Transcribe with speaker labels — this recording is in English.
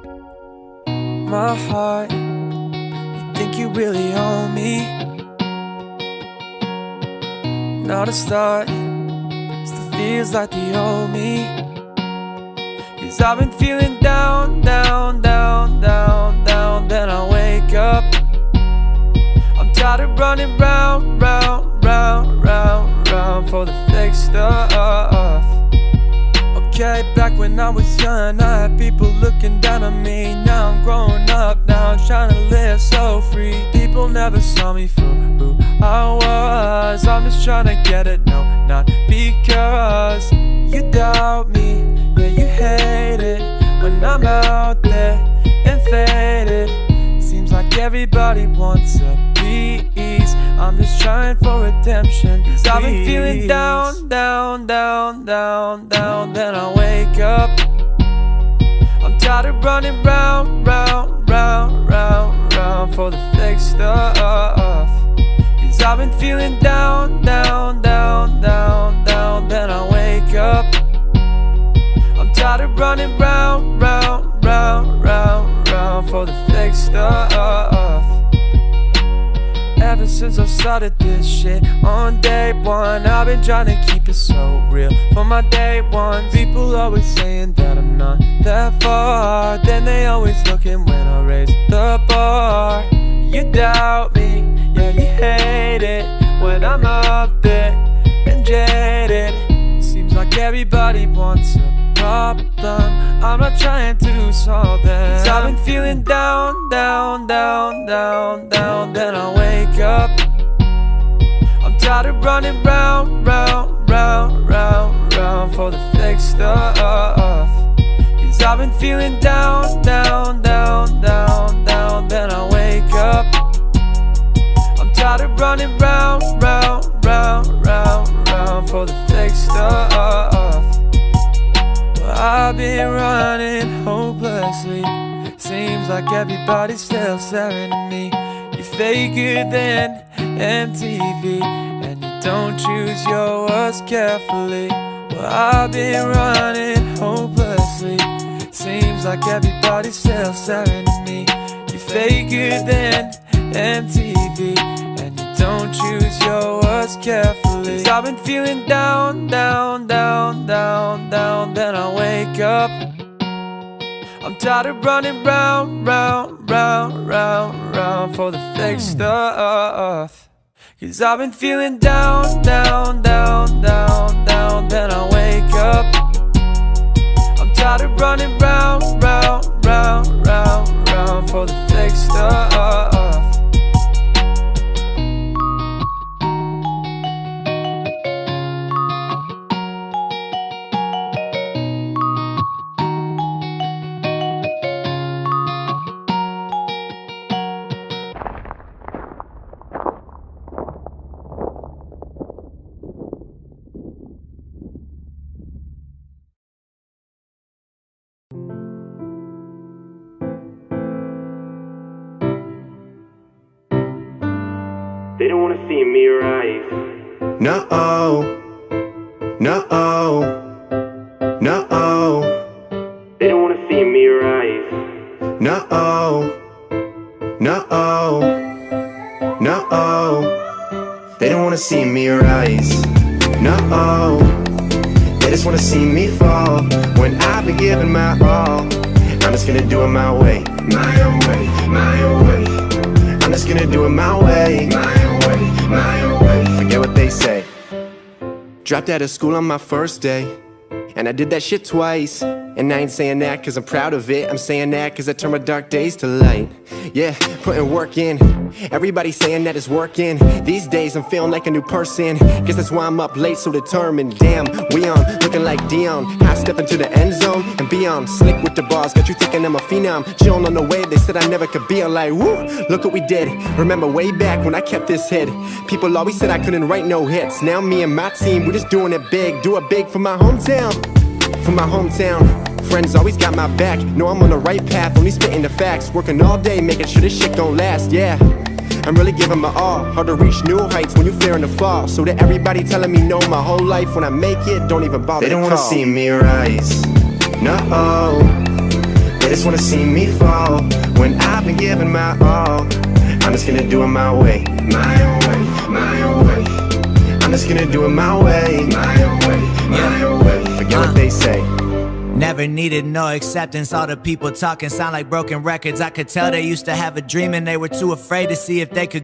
Speaker 1: My heart, you think you really own me? Not a start, still feels like the old me. 'Cause I've been feeling down, down, down, down, down. Then I wake up, I'm tired of running round, round, round, round, round for the fake stuff. Okay, back when I was young, I had people looking down on me. Now I'm growing up, now I'm trying to live so free. People never saw me for who I was. I'm just trying to get it, no, not because you doubt me. Yeah, you hate it when I'm out there and faded. Seems like everybody wants a piece. I'm just trying for redemption. 'Cause I've been feeling down, down, down, down, down. Then I wake up, I'm tired of running round, round, round, round, round for the fake stuff. 'Cause I've been feeling down, down, down, down, down. Then I wake up, I'm tired of running round, round, round, round, round for the fake stuff. Ever since I started this shit on day one, I've been trying to keep it so real for my day one. People always saying that I'm not that far, then they always looking when I raise the bar. You doubt me, yeah, you hate it when I'm up there and jaded. Seems like everybody wants a problem, I'm not trying to solve them. 'Cause I've been feeling down, down, down, down, down. Then I wake up, I'm tired of running round, round, round, round, round for the fake stuff. 'Cause I've been feeling down, down, down, down, down. Then I wake up, I'm tired of running round, round, round, round, round for the fake stuff. I've been running hopelessly, seems like everybody's still staring at me. You're faker than MTV, and you don't choose your words carefully. Well, I've been running hopelessly, seems like everybody's still staring at me. You're faker than MTV, and you don't choose your words carefully. 'Cause I've been feeling down, down, down, down, down. Then I wake up, I'm tired of running round, round, round, round, round for the fake stuff. 'Cause I've been feeling down, down, down, down, down. Then I wake up, I'm tired of running round, round, round, round, round for the fake stuff.
Speaker 2: They don't wanna see me rise.
Speaker 3: No-oh, no-oh, no-oh.
Speaker 2: They don't wanna see me rise.
Speaker 3: No-oh, no-oh, no-oh. They don't wanna see me rise. No-oh, they just wanna see me fall. When I've been giving my all, I'm just gonna do it my way. My own way, my own way. I'm just gonna do it my way. My own way, my own way. Forget what they say. Dropped out of school on my first day, and I did that shit twice. And I ain't saying that cause I'm proud of it, I'm saying that cause I turn my dark days to light. Yeah, putting work in, everybody saying that it's working. These days I'm feeling like a new person, guess that's why I'm up late so determined. Damn, we on, looking like Dion. I step into the end zone and beyond. Slick with the bars, got you thinking I'm a phenom. Chillin' on the wave, they said I never could be on. Like, woo, look what we did. Remember way back when I kept this hit, people always said I couldn't write no hits. Now me and my team, we're just doing it big. Do it big for my hometown, for my hometown. Friends always got my back, know I'm on the right path, only spitting the facts. Working all day, making sure this shit gon' last, yeah. I'm really giving my all, hard to reach new heights when you fearing to fall. So that everybody telling me no my whole life, when I make it, don't even bother to call. They don't wanna see me rise, no-oh. They just wanna see me fall when I've been giving my all. I'm just gonna do it my way, my own way, my own way. I'm just gonna do it my way, my own way, my own way. Forget what they say.
Speaker 4: Never needed no acceptance. All the people talking sound like broken records. I could tell they used to have a dream and they were too afraid to see if they could